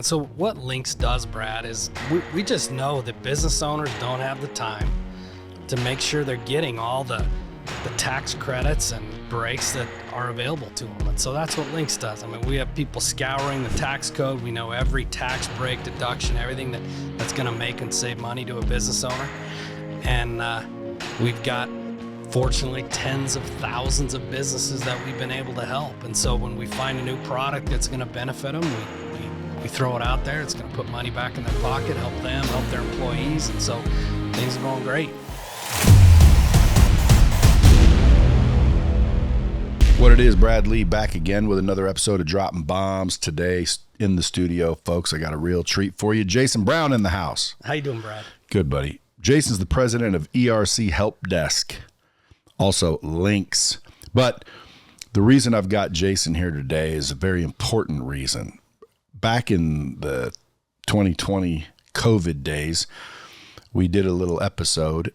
So what Lynx does, Brad, is we just know that business owners don't have the time to make sure they're getting all the tax credits and breaks that are available to them. And so that's what Lynx does. I mean, we have people scouring the tax code. We know every tax break, deduction, everything that's going to make and save money to a business owner. And we've got, fortunately, tens of thousands of businesses that we've been able to help. And so when we find a new product that's going to benefit them, we throw it out there. It's going to put money back in their pocket, help them, help their employees. And so things are going great. What it is, Brad Lee back again with another episode of Dropping Bombs. Today in the studio, folks, I got a real treat for you. Jason Brown in the house. How you doing, Brad? Good, buddy. Jason's the president of ERC Helpdesk, also Lynx. But the reason I've got Jason here today is a very important reason. Back in the 2020 COVID days, we did a little episode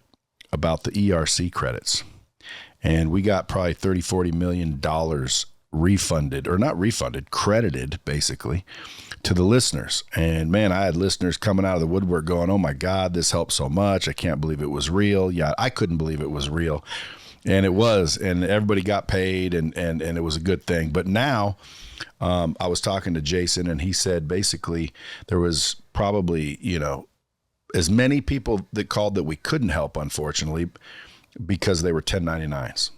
about the ERC credits. And we got probably $30-40 million refunded, or not refunded, credited, basically, to the listeners. And, man, I had listeners coming out of the woodwork going, oh, my God, this helped so much. I can't believe it was real. Yeah, I couldn't believe it was real. And it was. And everybody got paid, and it was a good thing. But now I was talking to Jason, and he said basically there was probably, as many people that called that we couldn't help, unfortunately, because they were 1099s.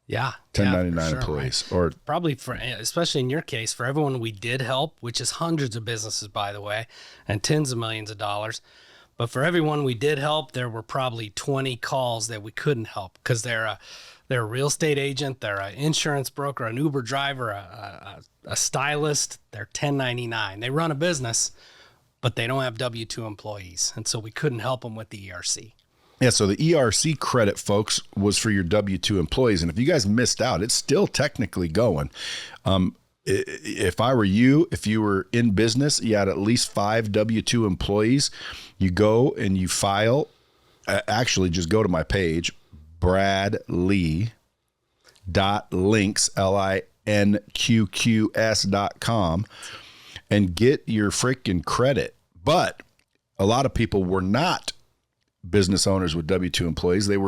Yeah. 1099 sure, employees. Right. Or probably especially in your case, for everyone we did help, which is hundreds of businesses, by the way, and tens of millions of dollars. But for everyone we did help, there were probably 20 calls that we couldn't help because they're a real estate agent, they're an insurance broker, an Uber driver, a stylist, they're 1099. They run a business, but they don't have W-2 employees. And so we couldn't help them with the ERC. Yeah, so the ERC credit, folks, was for your W-2 employees. And if you guys missed out, it's still technically going. If I were you, if you were in business, you had at least 5 W-2 employees, you go and you file. Actually, just go to my page, bradlee.links, linqqs.com, and get your freaking credit. But a lot of people were not business owners with W-2 employees. They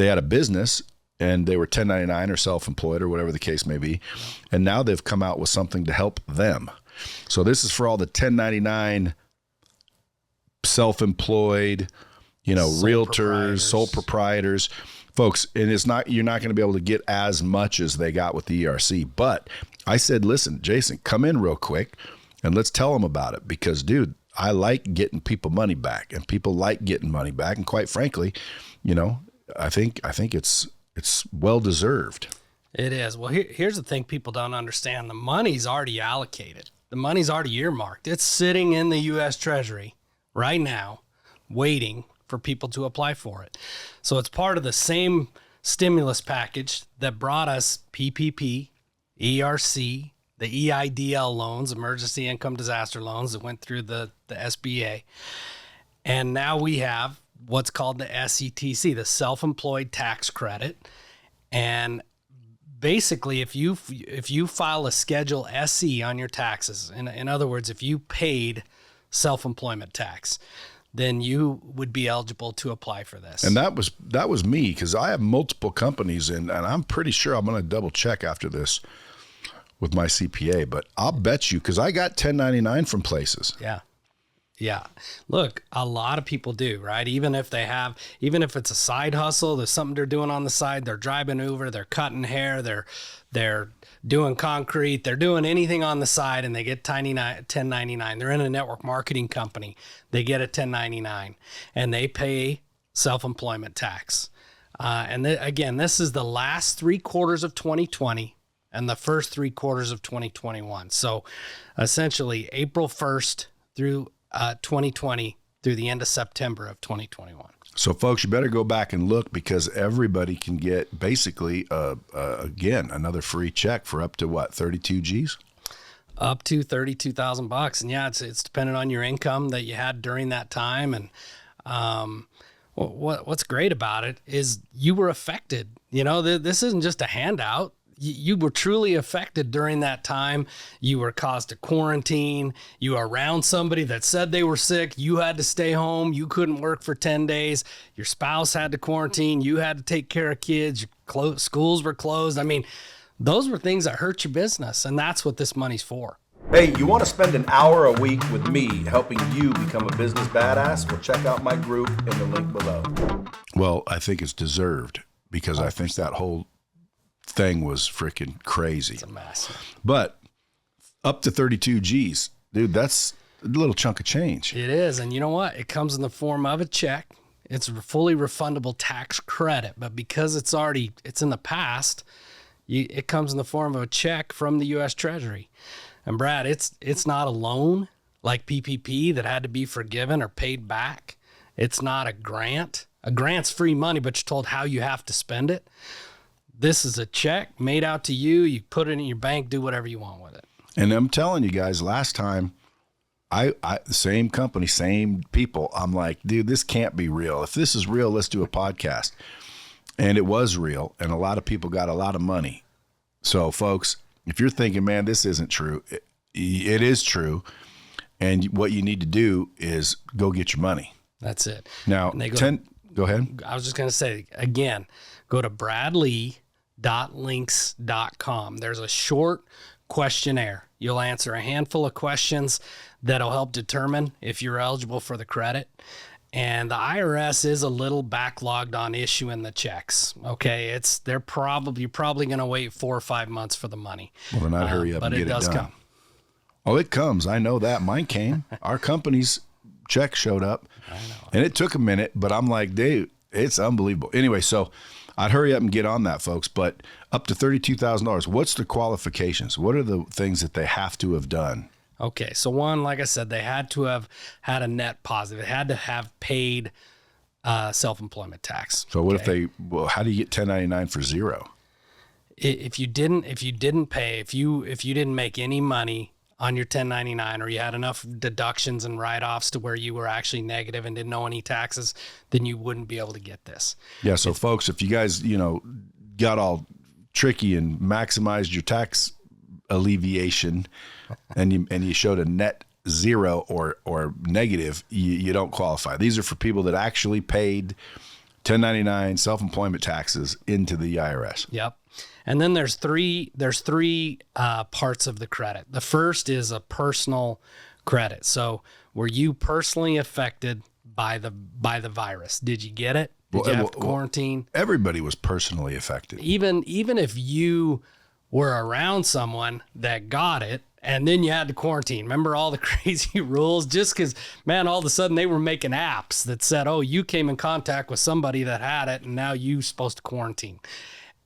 had a business and they were 1099 or self-employed or whatever the case may be. And now they've come out with something to help them. So this is for all the 1099 self-employed, realtors, sole proprietors, folks. And you're not going to be able to get as much as they got with the ERC. But I said, listen, Jason, come in real quick and let's tell them about it because, dude, I like getting people money back, and people like getting money back. And quite frankly, I think it's well deserved. It is. Well, here's the thing people don't understand. The money's already allocated. The money's already earmarked. It's sitting in the U.S. Treasury right now, waiting for people to apply for it. So it's part of the same stimulus package that brought us PPP, ERC, the EIDL loans, emergency income disaster loans that went through the SBA. And now we have what's called the SETC, the self-employed tax credit. And basically, if you file a Schedule SE on your taxes, in other words, if you paid self-employment tax, then you would be eligible to apply for this. And that was me, because I have multiple companies, and I'm pretty sure I'm going to double check after this with my CPA, but I'll bet you, because I got 1099 from places. Yeah. Look, a lot of people do, right? Even if it's a side hustle, there's something they're doing on the side. They're driving Uber, they're cutting hair, they're doing concrete, they're doing anything on the side, and they get 1099. They're in a network marketing company. They get a 1099, and they pay self-employment tax. Again, this is the last 3 quarters of 2020 and the first 3 quarters of 2021. So essentially April 1st through 2020 through the end of September of 2021. So folks, you better go back and look, because everybody can get basically, again, another free check for up to what, 32 G's? Up to $32,000. And yeah, it's dependent on your income that you had during that time. And what's great about it is you were affected. This isn't just a handout. you were truly affected during that time. You were caused to quarantine. You were around somebody that said they were sick. You had to stay home. You couldn't work for 10 days. Your spouse had to quarantine. You had to take care of kids. Your schools were closed. I mean, those were things that hurt your business, and that's what this money's for. Hey, you want to spend an hour a week with me helping you become a business badass? Well, check out my group in the link below. Well, I think it's deserved because I think that whole thing was freaking crazy. It's a mess. But up to 32 G's, dude, that's a little chunk of change. It is. And you know what? It comes in the form of a check. It's a fully refundable tax credit. But because it's in the past, it comes in the form of a check from the U.S. Treasury. And Brad, it's not a loan like PPP that had to be forgiven or paid back. It's not a grant. A grant's free money, but you're told how you have to spend it. This is a check made out to you. You put it in your bank, do whatever you want with it. And I'm telling you guys, last time, I same company, same people. I'm like, dude, this can't be real. If this is real, let's do a podcast. And it was real, and a lot of people got a lot of money. So, folks, if you're thinking, man, this isn't true, it is true. And what you need to do is go get your money. That's it. Now, go ahead. I was just going to say, again, go to bradley.lynx.com. There's a short questionnaire. You'll answer a handful of questions that'll help determine if you're eligible for the credit. And the IRS is a little backlogged on issuing the checks. Okay, you're probably going to wait 4 or 5 months for the money. Well, then I'd hurry up and get it done. But it does come. Oh, it comes. I know that. Mine came. Our company's check showed up. I know. And it took a minute, but I'm like, dude, it's unbelievable. Anyway, so I'd hurry up and get on that, folks. But up to $32,000. What's the qualifications? What are the things that they have to have done? Okay, so one, like I said, they had to have had a net positive. They had to have paid self-employment tax. So what if how do you get 1099 for zero? If you didn't pay, if you didn't make any money on your 1099, or you had enough deductions and write-offs to where you were actually negative and didn't owe any taxes, then you wouldn't be able to get this. Yeah, so folks, if you guys, got all tricky and maximized your tax alleviation and you showed a net zero or negative, you don't qualify. These are for people that actually paid 1099 self-employment taxes into the IRS. Yep. And then there's three parts of the credit. The first is a personal credit. So were you personally affected by the virus? Did you get it? Did you have to quarantine? Everybody was personally affected. Even if you were around someone that got it and then you had to quarantine. Remember all the crazy rules? Just because, man, all of a sudden they were making apps that said, oh, you came in contact with somebody that had it and now you're supposed to quarantine.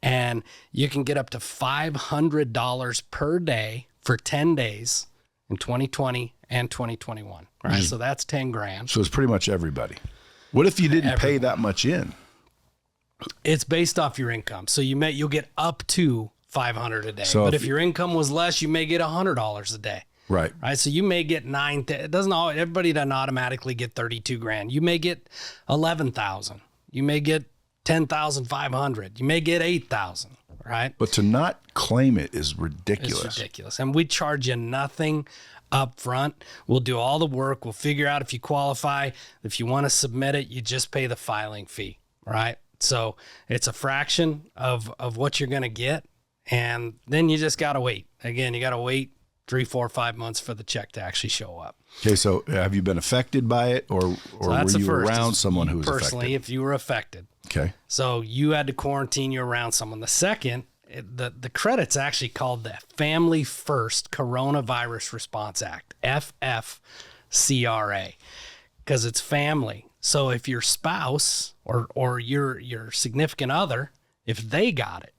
And you can get up to $500 per day for 10 days in 2020 and 2021. All right, so that's 10 grand. So it's pretty much everybody. What if you didn't pay that much in? It's based off your income. So you'll get up to $500 a day. So but if your income was less, you may get $100 a day. Right. Right. So you may get everybody doesn't automatically get 32 grand. You may get 11,000. You may get 10,500. You may get 8,000. Right. But to not claim it is ridiculous. It's ridiculous. And we charge you nothing up front. We'll do all the work. We'll figure out if you qualify. If you want to submit it, you just pay the filing fee. Right. So it's a fraction of what you're going to get. And then you just got to wait. Again, you got to wait 3, 4, 5 months for the check to actually show up. Okay, so have you been affected by it, or were you around someone who was affected? Personally, if you were affected. Okay. So you had to quarantine, you're around someone. The second, the credit's actually called the Family First Coronavirus Response Act, FFCRA, because it's family. So if your spouse or your significant other, if they got it,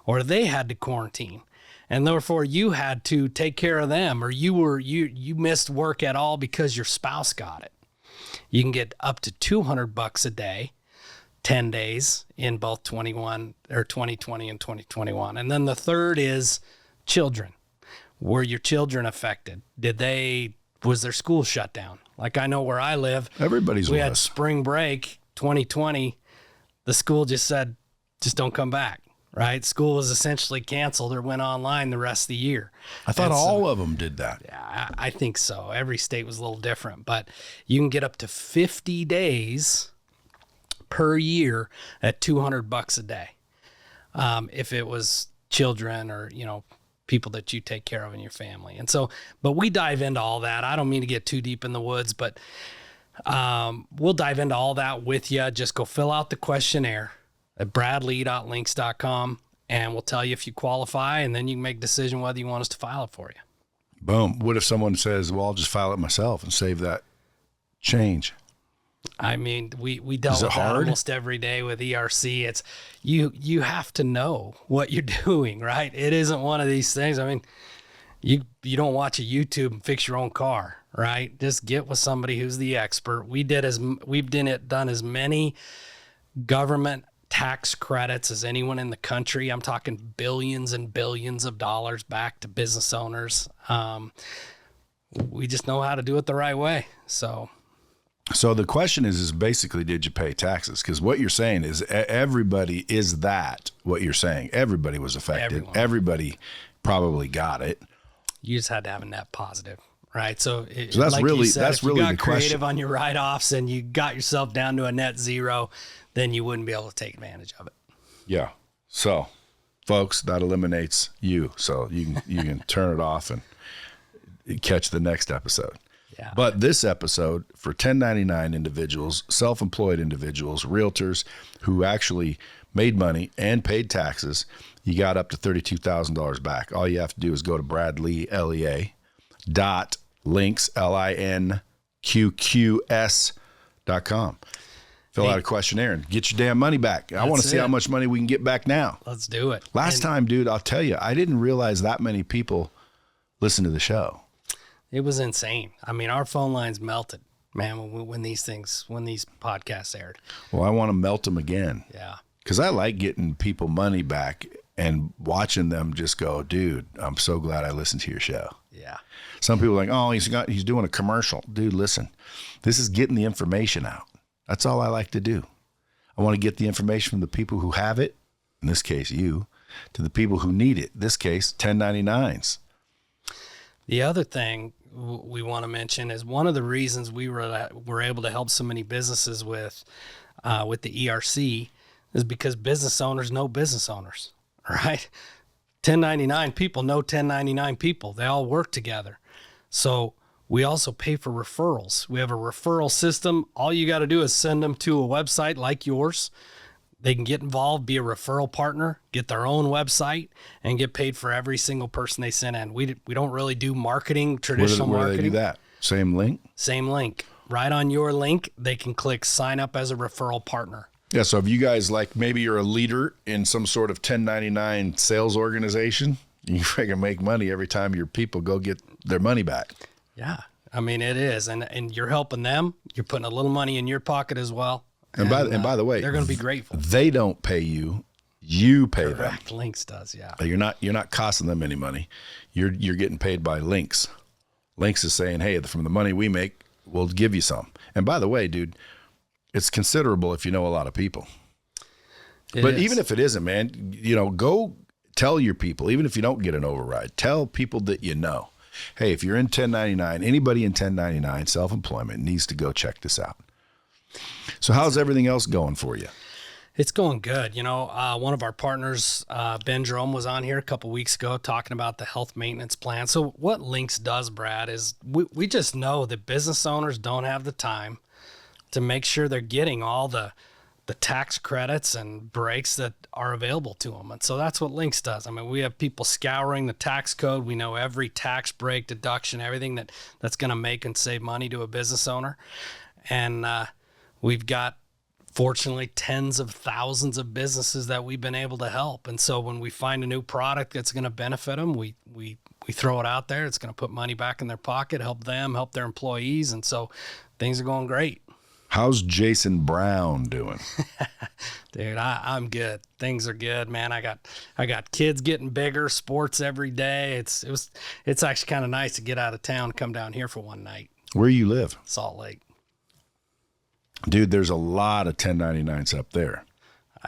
or they had to quarantine, and therefore you had to take care of them, or you missed work at all because your spouse got it, you can get up to $200 a day, 10 days in both 2020 and 2021. And then the third is children. Were your children affected? Was their school shut down? Like I know where I live, we had spring break 2020. The school just said, just don't come back. right? School was essentially canceled or went online the rest of the year. I thought all of them did that. Yeah, I think so. Every state was a little different, but you can get up to 50 days per year at $200 a day. If it was children or, people that you take care of in your family. And so, but we dive into all that. I don't mean to get too deep in the woods, but we'll dive into all that with you. Just go fill out the questionnaire at bradley.lynx.com and we'll tell you if you qualify, and then you can make a decision whether you want us to file it for you. Boom. What if someone says, well, I'll just file it myself and save that change? I mean, we dealt with that almost every day with ERC. It's you have to know what you're doing, right? It isn't one of these things. I mean, you don't watch a YouTube and fix your own car, right? Just get with somebody who's the expert. We've done as many government tax credits as anyone in the country. I'm talking billions and billions of dollars back to business owners. We just know how to do it the right way. So the question is basically, did you pay taxes? Because what you're saying is everybody is that what you're saying. Everybody was affected. Everybody probably got it. You just had to have a net positive, right? So that's like really, you said, that's if really you got the creative question. on your write-offs and you got yourself down to a net zero, then you wouldn't be able to take advantage of it. Yeah. So folks, that eliminates you. So you can turn it off and catch the next episode. Yeah. But this episode for 1099 individuals, self-employed individuals, realtors who actually made money and paid taxes, you got up to $32,000 back. All you have to do is go to bradley.lynx, LINQQS.com. Fill out a questionnaire and get your damn money back. I want to see how much money we can get back now. Let's do it. Last time, dude, I'll tell you, I didn't realize that many people listen to the show. It was insane. I mean, our phone lines melted, man, when these podcasts aired. Well, I want to melt them again. Yeah. Because I like getting people money back and watching them just go, dude, I'm so glad I listened to your show. Yeah. Some people are like, oh, he's doing a commercial. Dude, listen, this is getting the information out. That's all I like to do. I want to get the information from the people who have it, in this case, you, to the people who need it, in this case, 1099s. The other thing we want to mention is one of the reasons we were able to help so many businesses with the ERC is because business owners know business owners, right? 1099 people know 1099 people. They all work together. So we also pay for referrals. We have a referral system. All you got to do is send them to a website like yours. They can get involved, be a referral partner, get their own website, and get paid for every single person they send in. We don't really do marketing, traditional Where marketing. do they do that? Same link? Same link. Right on your link, they can click sign up as a referral partner. Yeah, so if you guys, like, maybe you're a leader in some sort of 1099 sales organization, you freaking make money every time your people go get their money back. Yeah, I mean, it is. And you're helping them. You're putting a little money in your pocket as well. And by the way, they're going to be grateful. They don't pay you. You pay Correct. them. Lynx does, yeah. You're not costing them any money. You're getting paid by Lynx. Lynx is saying, hey, from the money we make, we'll give you some. And by the way, dude, it's considerable if you know a lot of people. Even if it isn't, man, go tell your people, even if you don't get an override, tell people that you know. Hey, if you're in 1099, anybody in 1099 self-employment needs to go check this out. So how's everything else going for you? It's going good. One of our partners, Ben Jerome, was on here a couple weeks ago talking about the health maintenance plan. So what Lynx does, Brad, is we just know that business owners don't have the time to make sure they're getting all the tax credits and breaks that are available to them. And so that's what Lynx does. I mean, we have people scouring the tax code. We know every tax break, deduction, everything that's going to make and save money to a business owner. And we've got, fortunately, tens of thousands of businesses that we've been able to help. And so when we find a new product that's going to benefit them, we throw it out there. It's going to put money back in their pocket, help them, help their employees. And so things are going great. How's Jason Brown doing? Dude, I'm good. Things are good, man. I got kids getting bigger, sports every day. It's actually kind of nice to get out of town and come down here for one night. Where you live? Salt Lake. Dude, there's a lot of 1099s up there.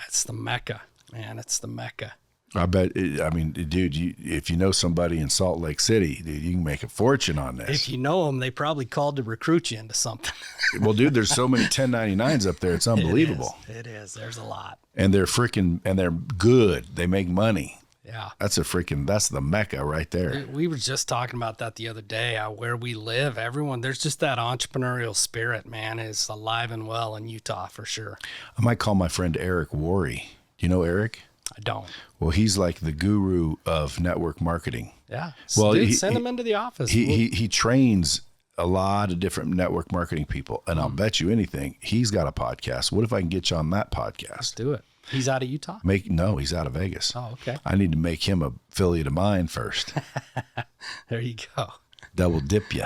It's the Mecca. Man, it's the Mecca. I bet. Dude, if you know somebody in Salt Lake City, dude, you can make a fortune on this. If you know them, they probably called to recruit you into something. Well, dude, there's so many 1099s up there. It's unbelievable. It is. There's a lot. And they're good. They make money. Yeah. That's the Mecca right there. We were just talking about that the other day. Where we live, there's just that entrepreneurial spirit, man, is alive and well in Utah for sure. I might call my friend Eric Worre. Do you know Eric? I don't. Well, he's like the guru of network marketing. Yeah. Well, dude, send him into the office. He trains a lot of different network marketing people, and I'll bet you anything, he's got a podcast. What if I can get you on that podcast? Let's do it. He's out of Utah? No, he's out of Vegas. Oh, okay. I need to make him an affiliate of mine first. There you go. Double dip you.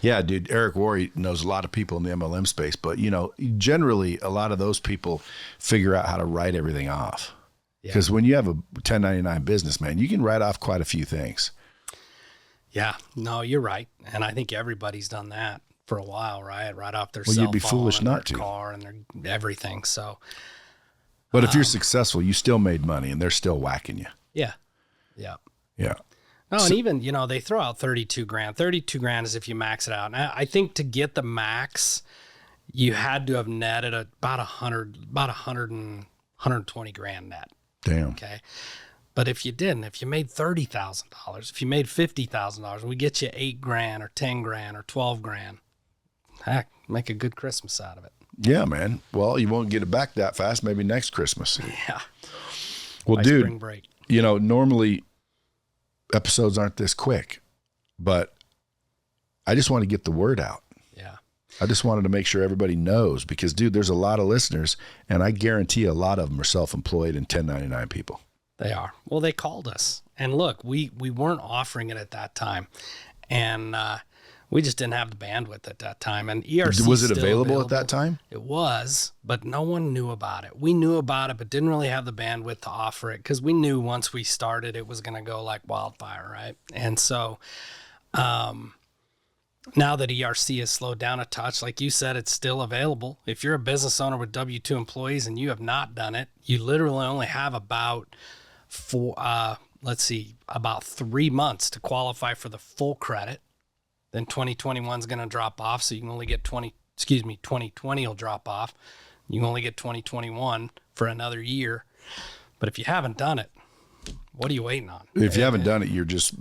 Yeah, dude, Eric Worre knows a lot of people in the MLM space, but generally a lot of those people figure out how to write everything off. Because when you have a 1099 business, man, you can write off quite a few things. Yeah, no, you're right. And I think everybody's done that for a while, right? Right off their cell you'd be phone foolish and not their to. car and their everything. So, but if you're successful, you still made money and they're still whacking you. Yeah. No, and even, they throw out 32 grand. 32 grand is if you max it out. And I think to get the max, you had to have netted about 120 grand net. Damn. Okay. But if you didn't, if you made $30,000, if you made $50,000, we get you 8 grand or 10 grand or 12 grand. Heck, make a good Christmas out of it. Yeah, man. Well, you won't get it back that fast. Maybe next Christmas. Yeah. Well, By dude, spring break. Normally episodes aren't this quick, but I just want to get the word out. Yeah. I just wanted to make sure everybody knows because, dude, there's a lot of listeners, and I guarantee a lot of them are self-employed and 1099 people. They are. Well, they called us. And look, we weren't offering it at that time. And we just didn't have the bandwidth at that time. And ERC was it available at that time? It was, but no one knew about it. We knew about it, but didn't really have the bandwidth to offer it because we knew once we started, it was going to go like wildfire, right? And so now that ERC has slowed down a touch, like you said, it's still available. If you're a business owner with W-2 employees and you have not done it, you literally only have about 3 months to qualify for the full credit. Then 2021 is going to drop off. So you can only get 2020 will drop off. You can only get 2021 for another year. But if you haven't done it, what are you waiting on? If you haven't done it, you're just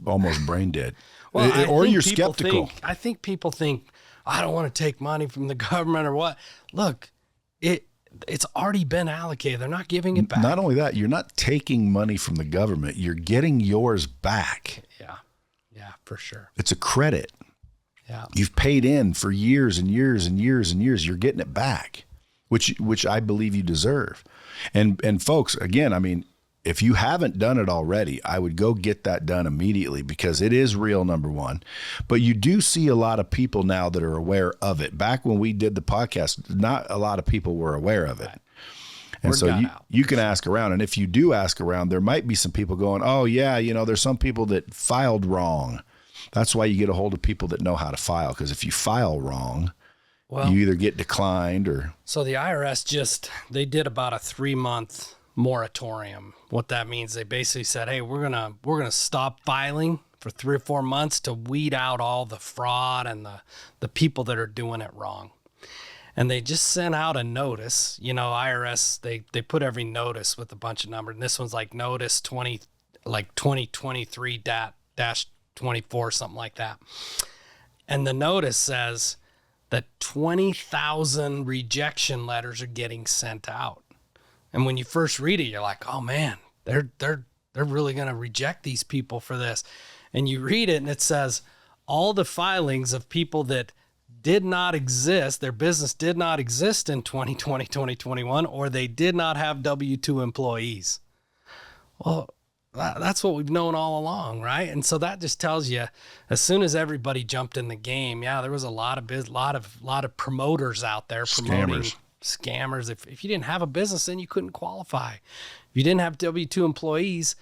almost brain dead. Well, or you're skeptical. I think people think, I don't want to take money from the government or what. Look, it's already been allocated. They're not giving it back. Not only that, you're not taking money from the government. You're getting yours back. Yeah, for sure. It's a credit. Yeah. You've paid in for years and years and years and years. You're getting it back, which I believe you deserve. And folks, again, if you haven't done it already, I would go get that done immediately because it is real, number one. But you do see a lot of people now that are aware of it. Back when we did the podcast, not a lot of people were aware of it. Right. And so you can ask around. And if you do ask around, there might be some people going, oh, yeah, there's some people that filed wrong. That's why you get a hold of people that know how to file. Because if you file wrong, you either get declined or. So the IRS they did about a 3-month moratorium. What that means, they basically said, hey, we're gonna stop filing for 3 or 4 months to weed out all the fraud and the people that are doing it wrong. And they just sent out a notice. IRS, they put every notice with a bunch of numbers. And this one's like notice 2023-24, something like that. And the notice says that 20,000 rejection letters are getting sent out. And when you first read it, you're like, oh man, they're really going to reject these people for this. And you read it and it says all the filings of people that did not exist, their business did not exist in 2020, 2021, or they did not have W-2 employees. Well, that's what we've known all along, right? And so that just tells you, as soon as everybody jumped in the game, there was a lot of promoters out there promoting scammers. If you didn't have a business, then you couldn't qualify. If you didn't have W-2 employees,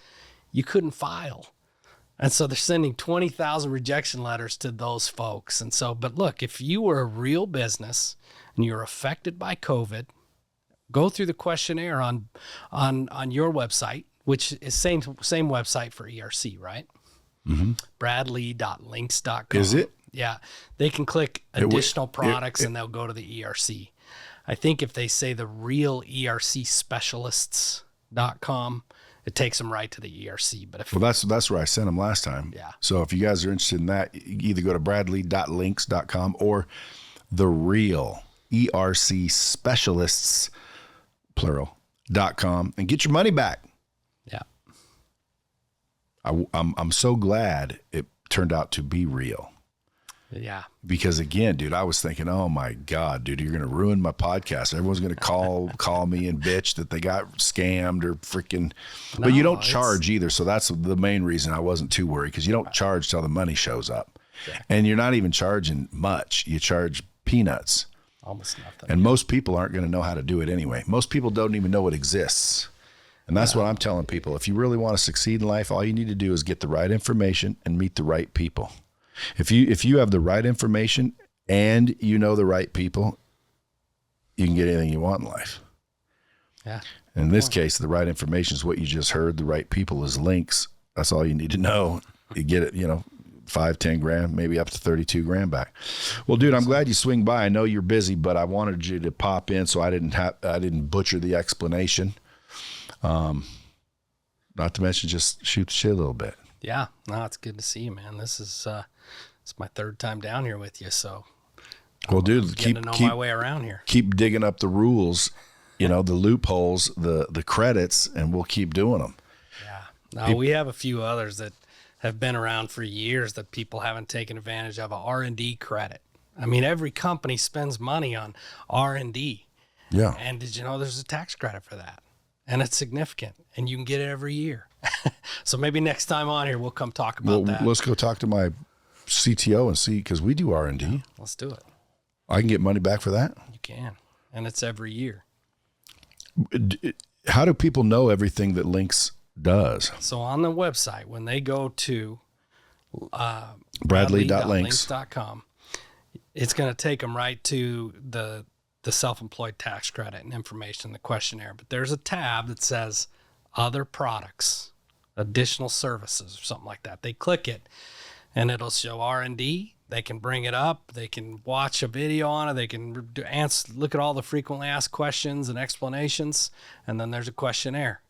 you couldn't file. And so they're sending 20,000 rejection letters to those folks. And so, but look, if you were a real business and you're affected by COVID, Go through the questionnaire on your website, which is same website for ERC, right? Mm-hmm. Bradley.lynx.com. Is it? Yeah. They can click additional products and they'll go to the ERC. I think if they say the real ERC specialists.com, it takes them right to the ERC. But if that's where I sent them last time. Yeah. So if you guys are interested in that, either go to bradley.lynx.com or the real ERC specialists, plural.com, and get your money back. Yeah. I'm so glad it turned out to be real. Yeah. Because again, dude, I was thinking, oh my God, dude, you're going to ruin my podcast. Everyone's going to call me and bitch that they got scammed or freaking, but you don't charge either. So that's the main reason I wasn't too worried, because you don't charge till the money shows up. Exactly. And you're not even charging much. You charge peanuts. Almost nothing. And most people aren't going to know how to do it anyway. Most people don't even know it exists. And that's what I'm telling people. If you really want to succeed in life, all you need to do is get the right information and meet the right people. If you have the right information and you know the right people, you can get anything you want in life. Yeah. In this case, the right information is what you just heard. The right people is Lynx. That's all you need to know. You get it, 5, 10 grand, maybe up to 32 grand back. Well, dude, I'm glad you swing by. I know you're busy, but I wanted you to pop in so I didn't butcher the explanation. Not to mention just shoot the shit a little bit. Yeah, no, it's good to see you, man. This is it's my third time down here with you, so well, dude, getting to know my way around here. Keep digging up the rules, the loopholes, the credits, and we'll keep doing them. Yeah. No, we have a few others that have been around for years that people haven't taken advantage of. A R&D credit. I mean, every company spends money on R&D. Yeah. And did you know there's a tax credit for that? And it's significant, and you can get it every year. So maybe next time on here, we'll come talk about that. Let's go talk to my CTO and see, because we do R&D. Yeah, let's do it. I can get money back for that? You can, and it's every year. How do people know everything that Lynx does? So on the website, when they go to Bradley.lynx.com, it's going to take them right to the self-employed tax credit and information, the questionnaire. But there's a tab that says other products, additional services, or something like that. They click it and it'll show R&D. They can bring it up. They can watch a video on it. They can look at all the frequently asked questions and explanations. And then there's a questionnaire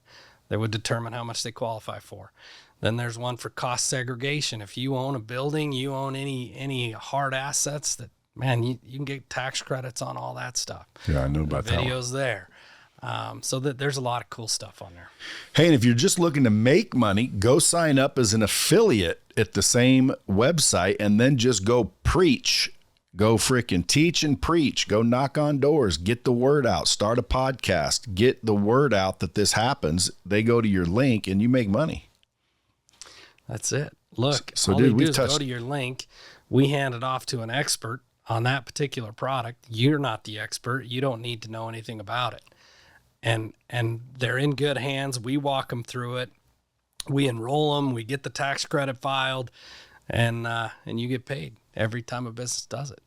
that would determine how much they qualify for. Then there's one for cost segregation. If you own a building, you own any hard assets, that, man, you can get tax credits on all that stuff. Yeah, I know about that. Videos there. So that there's a lot of cool stuff on there. Hey, and if you're just looking to make money, go sign up as an affiliate at the same website and then just go preach. Go freaking teach and preach. Go knock on doors. Get the word out. Start a podcast. Get the word out that this happens. They go to your link and you make money. That's it. Look, so all dude, you do is go to your link. We hand it off to an expert on that particular product. You're not the expert. You don't need to know anything about it. And they're in good hands. We walk them through it. We enroll them. We get the tax credit filed, and you get paid every time a business does it.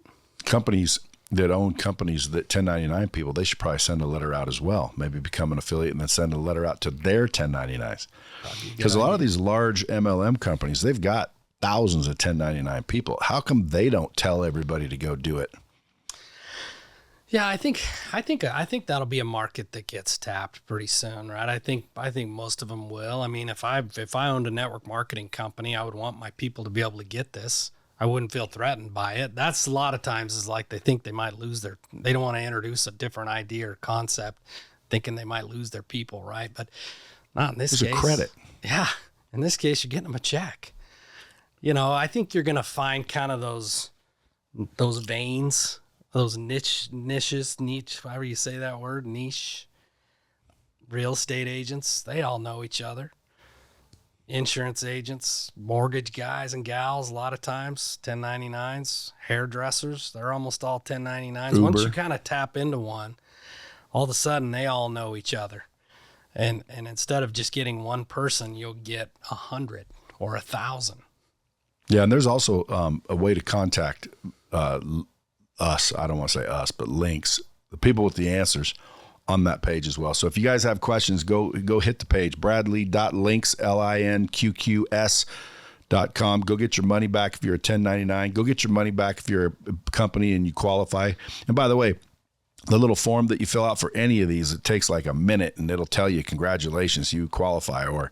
Companies that own companies that 1099 people, they should probably send a letter out as well. Maybe become an affiliate and then send a letter out to their 1099s. Because a lot of these large MLM companies, they've got thousands of 1099 people. How come they don't tell everybody to go do it? Yeah, I think that'll be a market that gets tapped pretty soon, right? I think most of them will. I mean, if I owned a network marketing company, I would want my people to be able to get this. I wouldn't feel threatened by it. That's a lot of times is like they think they might they don't want to introduce a different idea or concept, thinking they might lose their people, right? But not in this case. There's a credit. Yeah, in this case, you're getting them a check. I think you're going to find kind of those veins. Those niches, however you say that word, niche. Real estate agents, they all know each other. Insurance agents, mortgage guys and gals, a lot of times, 1099s. Hairdressers, they're almost all 1099s. Uber. Once you kind of tap into one, all of a sudden they all know each other. And instead of just getting one person, you'll get 100 or 1,000. Yeah, and there's also a way to contact us. I don't want to say us, but Lynx, the people with the answers on that page as well. So if you guys have questions, go hit the page, bradley.links, linqqs.com. Go get your money back if you're a 1099. Go get your money back if you're a company and you qualify. And by the way, the little form that you fill out for any of these, it takes like a minute and it'll tell you, congratulations, you qualify, or,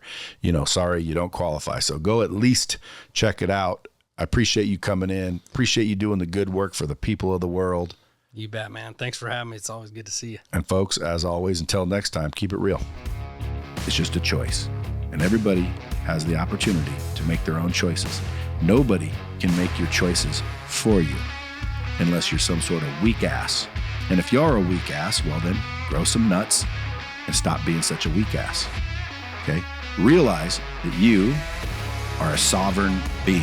sorry, you don't qualify. So go at least check it out. I appreciate you coming in. Appreciate you doing the good work for the people of the world. You bet, man. Thanks for having me. It's always good to see you. And folks, as always, until next time, keep it real. It's just a choice. And everybody has the opportunity to make their own choices. Nobody can make your choices for you unless you're some sort of weak ass. And if you're a weak ass, well then, grow some nuts and stop being such a weak ass. Okay? Realize that you are a sovereign being.